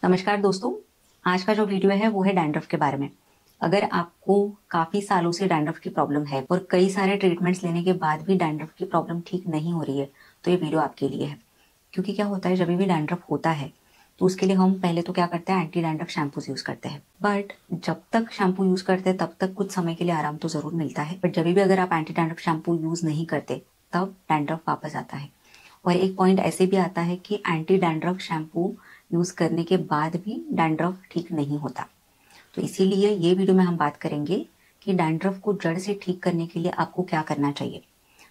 नमस्कार दोस्तों। आज का जो वीडियो है वो है डैंड्रफ के बारे में। अगर आपको काफी सालों से डैंड्रफ की प्रॉब्लम है और कई सारे ट्रीटमेंट्स लेने के बाद भी डैंड्रफ की प्रॉब्लम ठीक नहीं हो रही है तो ये वीडियो आपके लिए है। क्योंकि क्या होता है, जब भी डैंड्रफ होता है तो उसके लिए हम पहले तो क्या करते हैं, एंटी डैंड्रफ शैम्पूज यूज करते हैं। बट जब तक शैम्पू यूज करते हैं तब तक कुछ समय के लिए आराम तो जरूर मिलता है, बट जब भी अगर आप एंटी डैंड्रफ शैम्पू यूज नहीं करते तब डैंड्रफ वापस आता है। और एक पॉइंट ऐसे भी आता है कि एंटी डैंड्रफ शैम्पू यूज करने के बाद भी डैंड्रफ ठीक नहीं होता। तो इसीलिए ये वीडियो में हम बात करेंगे कि डैंड्रफ को जड़ से ठीक करने के लिए आपको क्या करना चाहिए।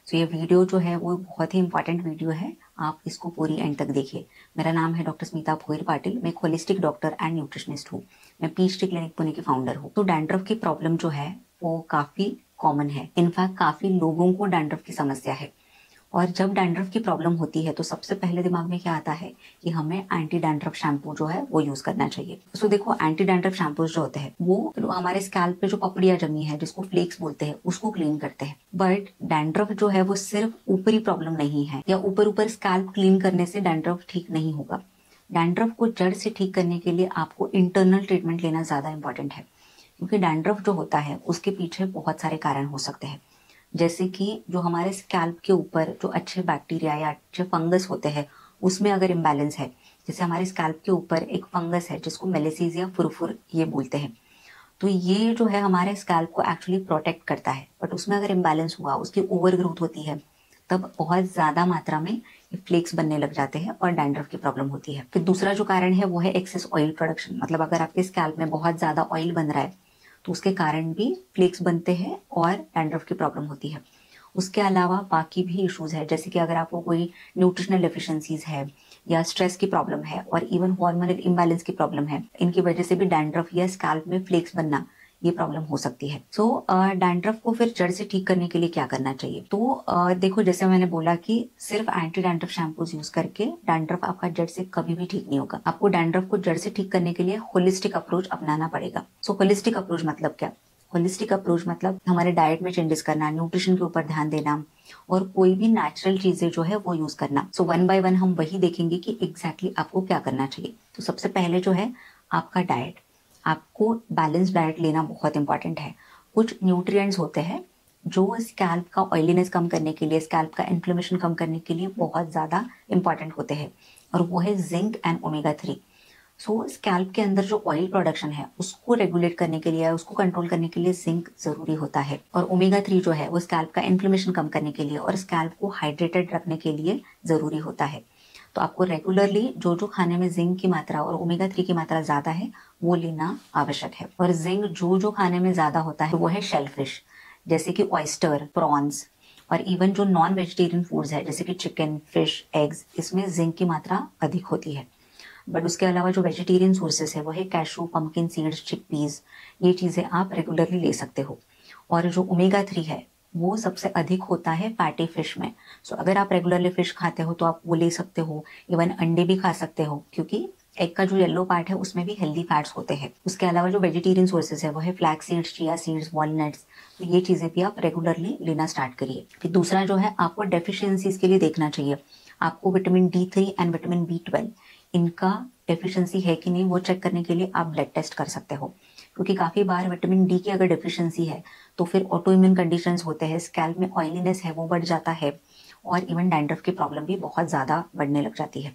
तो ये वीडियो जो है वो बहुत ही इंपॉर्टेंट वीडियो है, आप इसको पूरी एंड तक देखिए। मेरा नाम है डॉक्टर स्मिता भोयर पाटिल, मैं एक होलिस्टिक डॉक्टर एंड न्यूट्रिशनिस्ट हूँ। मैं पीएचडी क्लिनिक पुणे की फाउंडर हूँ। तो डैंड्रफ की प्रॉब्लम जो है वो काफी कॉमन है, इनफैक्ट काफी लोगों को डैंड्रफ की समस्या है। और जब डैंड्रफ की प्रॉब्लम होती है तो सबसे पहले दिमाग में क्या आता है कि हमें एंटी डैंड्रफ शैम्पू जो है वो यूज करना चाहिए। तो देखो, एंटी डैंड्रफ शैम्पूज जो होते हैं वो हमारे स्कैल्प पे जो पपड़ियां जमी है, जिसको फ्लेक्स बोलते हैं, उसको क्लीन करते हैं। बट डैंड्रफ जो है वो सिर्फ ऊपरी प्रॉब्लम नहीं है, या ऊपर ऊपर स्कैल्प क्लीन करने से डैंड्रफ ठीक नहीं होगा। डैंड्रफ को जड़ से ठीक करने के लिए आपको इंटरनल ट्रीटमेंट लेना ज्यादा इंपॉर्टेंट है। क्योंकि डैंड्रफ जो होता है उसके पीछे बहुत सारे कारण हो सकते हैं। जैसे कि जो हमारे स्कैल्प के ऊपर जो अच्छे बैक्टीरिया या अच्छे फंगस होते हैं उसमें अगर इम्बैलेंस है, जैसे हमारे स्कैल्प के ऊपर एक फंगस है जिसको मेलिसीजिया फुरफुर ये बोलते हैं, तो ये जो है हमारे स्कैल्प को एक्चुअली प्रोटेक्ट करता है। बट उसमें अगर इम्बैलेंस हुआ, उसकी ओवर ग्रोथ होती है, तब बहुत ज्यादा मात्रा में ये फ्लेक्स बनने लग जाते हैं और डैंड्रफ की प्रॉब्लम होती है। फिर दूसरा जो कारण है वो है एक्सेस ऑयल प्रोडक्शन। मतलब अगर आपके स्कैल्प में बहुत ज्यादा ऑयल बन रहा है तो उसके कारण भी फ्लेक्स बनते हैं और डैंड्रफ की प्रॉब्लम होती है। उसके अलावा बाकी भी इश्यूज है, जैसे कि अगर आपको कोई न्यूट्रिशनल डेफिशिएंसीज है या स्ट्रेस की प्रॉब्लम है और इवन हार्मोनल इम्बैलेंस की प्रॉब्लम है, इनकी वजह से भी डैंड्रफ या स्कैल्प में फ्लेक्स बनना ये प्रॉब्लम हो सकती है। सो डैंड्रफ को फिर जड़ से ठीक करने के लिए क्या करना चाहिए। तो देखो, जैसे मैंने बोला कि सिर्फ एंटी डैंड्रफ शैम्पूज यूज करके डैंड्रफ आपका जड़ से कभी भी ठीक नहीं होगा। आपको डैंड्रफ को जड़ से ठीक करने के लिए होलिस्टिक अप्रोच अपनाना पड़ेगा। सो होलिस्टिक अप्रोच मतलब क्या? होलिस्टिक अप्रोच मतलब हमारे डाइट में चेंजेस करना, न्यूट्रिशन के ऊपर ध्यान देना और कोई भी नेचुरल चीजें जो है वो यूज करना। सो वन बाय वन हम वही देखेंगे कि एग्जैक्टली आपको क्या करना चाहिए। तो सबसे पहले जो है आपका डाइट, आपको बैलेंस डाइट लेना बहुत इंपॉर्टेंट है। कुछ न्यूट्रिएंट्स होते हैं जो स्कैल्प का ऑयलीनेस कम करने के लिए, स्कैल्प का इन्फ्लेमेशन कम करने के लिए बहुत ज्यादा इंपॉर्टेंट होते हैं, और वो है zinc and omega 3। So scalp के अंदर जो ऑयल प्रोडक्शन है उसको रेगुलेट करने के लिए, उसको कंट्रोल करने के लिए जिंक जरूरी होता है। और ओमेगा 3 जो है वो स्कैल्प का इन्फ्लेमेशन कम करने के लिए और स्कैल्प को हाइड्रेटेड रखने के लिए जरूरी होता है। तो आपको रेगुलरली जो जो खाने में जिंक की मात्रा और ओमेगा 3 की मात्रा ज्यादा है वो लेना आवश्यक है। और जिंक जो जो खाने में ज्यादा होता है वो है शेलफिश, जैसे कि ऑयस्टर, प्रॉन्स, और इवन जो नॉन वेजिटेरियन फूड्स है जैसे कि चिकन, फिश, एग्स, इसमें जिंक की मात्रा अधिक होती है। बट उसके अलावा जो वेजिटेरियन सोर्सेस है वो है कैशू, पंपकिन सीड्स, चिकपीस, ये चीजें आप रेगुलरली ले सकते हो। और जो ओमेगा 3 है वो सबसे अधिक होता है फैटी फिश में। सो अगर आप रेगुलरली फिश खाते हो तो आप वो ले सकते हो। इवन अंडे भी खा सकते हो, क्योंकि एग का जो येलो पार्ट है उसमें भी हेल्दी फैट्स होते हैं। उसके अलावा जो वेजिटेरियन सोर्सेज है वो है flax seeds, chia seeds, walnuts, तो ये चीजें भी आप रेगुलरली लेना स्टार्ट करिए। फिर दूसरा जो है आपको डेफिशिएंसीज के लिए देखना चाहिए। आपको vitamin D3 and vitamin B12 इनका डेफिशिएंसी है कि नहीं वो चेक करने के लिए आप ब्लड टेस्ट कर सकते हो। क्योंकि काफी बार विटामिन डी की अगर डेफिशिएंसी है तो फिर ऑटो इम्यून कंडीशंस होते हैं, स्कैल्प में ऑयलीनेस है वो बढ़ जाता है, और इवन डैंड्रफ की प्रॉब्लम भी बहुत ज्यादा बढ़ने लग जाती है।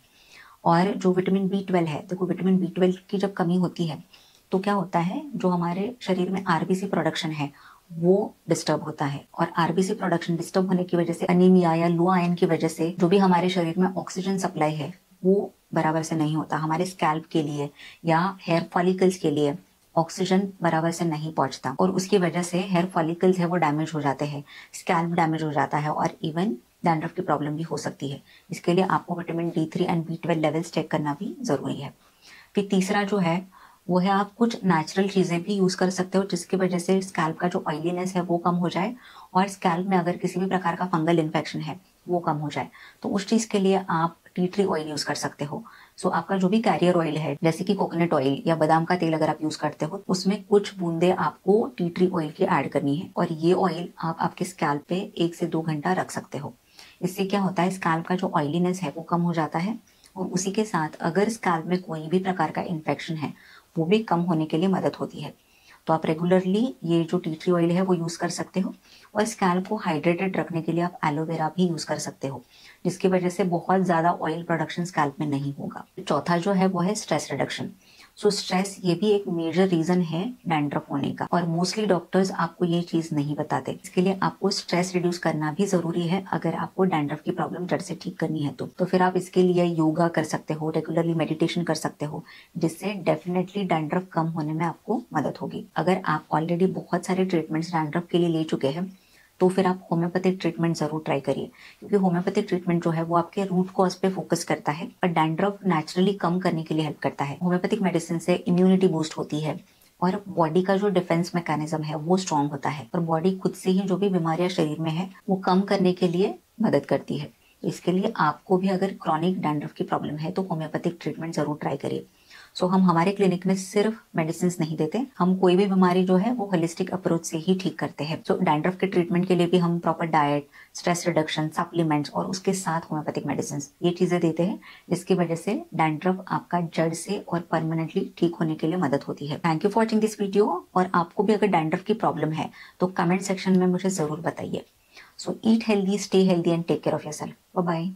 और जो विटामिन B12 है, देखो विटामिन B12 की जब कमी होती है तो क्या होता है, जो हमारे शरीर में आरबीसी प्रोडक्शन है वो डिस्टर्ब होता है, और आरबीसी प्रोडक्शन डिस्टर्ब होने की वजह से अनीमिया या लो आयरन की वजह से जो भी हमारे शरीर में ऑक्सीजन सप्लाई है वो बराबर से नहीं होता। हमारे स्कैल्प के लिए या हेयर फॉलिकल्स के लिए ऑक्सीजन बराबर से नहीं पहुंचता, और उसकी वजह से हेयर फॉलिकल्स है वो डैमेज हो जाते हैं, स्कैल्प डैमेज हो जाता है, और इवन डैंड्रफ की प्रॉब्लम भी हो सकती है। इसके लिए आपको vitamin D3 and B12 levels check करना भी जरूरी है। फिर तीसरा जो है वो है आप कुछ नेचुरल चीजें भी यूज कर सकते हो जिसकी वजह से स्कैल्प का जो ऑयलीनेस है वो कम हो जाए, और स्कैल्प में अगर किसी भी प्रकार का फंगल इन्फेक्शन है वो कम हो जाए। तो उस चीज के लिए आप टी ट्री ऑयल यूज कर सकते हो। सो आपका जो भी कैरियर ऑयल है, जैसे कि कोकोनट ऑयल या बादाम का तेल अगर आप यूज करते हो, उसमें कुछ बूंदे आपको टी ट्री ऑयल की ऐड करनी है, और ये ऑयल आप आपके स्कैल्प पे 1 से 2 घंटा रख सकते हो। इससे क्या होता है, स्कैल्प का जो ऑयलीनेस है वो कम हो जाता है, और उसी के साथ अगर स्कैल्प में कोई भी प्रकार का इन्फेक्शन है वो भी कम होने के लिए मदद होती है। तो आप रेगुलरली ये जो टी ट्री ऑयल है वो यूज़ कर सकते हो, और स्कैल्प को हाइड्रेटेड रखने के लिए आप एलोवेरा भी यूज़ कर सकते हो, जिसकी वजह से बहुत ज़्यादा ऑयल प्रोडक्शन स्कैल्प में नहीं होगा। चौथा जो है वो है स्ट्रेस रिडक्शन। सो स्ट्रेस ये भी एक मेजर रीजन है डैंड्रफ होने का, और मोस्टली डॉक्टर्स आपको ये चीज नहीं बताते। इसके लिए आपको स्ट्रेस रिड्यूस करना भी जरूरी है अगर आपको डैंड्रफ की प्रॉब्लम जड़ से ठीक करनी है तो फिर आप इसके लिए योगा कर सकते हो, रेगुलरली मेडिटेशन कर सकते हो, जिससे डेफिनेटली डैंड्रफ कम होने में आपको मदद होगी। अगर आप ऑलरेडी बहुत सारे ट्रीटमेंट्स डैंड्रफ के लिए ले चुके हैं तो फिर आप होम्योपैथिक ट्रीटमेंट जरूर ट्राई करिए, क्योंकि होम्योपैथिक ट्रीटमेंट जो है वो आपके रूट कॉज पे फोकस करता है और डैंड्रफ नेचुरली कम करने के लिए हेल्प करता है। होम्योपैथिक मेडिसिन से इम्यूनिटी बूस्ट होती है और बॉडी का जो डिफेंस मैकेनिज्म है वो स्ट्रांग होता है, और बॉडी खुद से ही जो भी बीमारियां शरीर में है वो कम करने के लिए मदद करती है। तो इसके लिए आपको भी अगर क्रॉनिक डैंड्रफ की प्रॉब्लम है तो होम्योपैथिक ट्रीटमेंट जरूर ट्राई करिए। सो हम हमारे क्लिनिक में सिर्फ मेडिसिन नहीं देते, हम कोई भी बीमारी जो है वो होलिस्टिक अप्रोच से ही ठीक करते हैं। सो डैंड्रफ के ट्रीटमेंट के लिए भी हम proper diet, stress reduction, supplements और उसके साथ होम्योपैथिक मेडिसिन ये चीजें देते हैं, जिसकी वजह से डैंड्रफ आपका जड़ से और परमानेंटली ठीक होने के लिए मदद होती है। Thank you for watching this video, और आपको भी अगर डैंड्रफ की प्रॉब्लम है तो कमेंट सेक्शन में मुझे जरूर बताइए। So eat healthy, stay healthy and take care of yourself. Bye bye.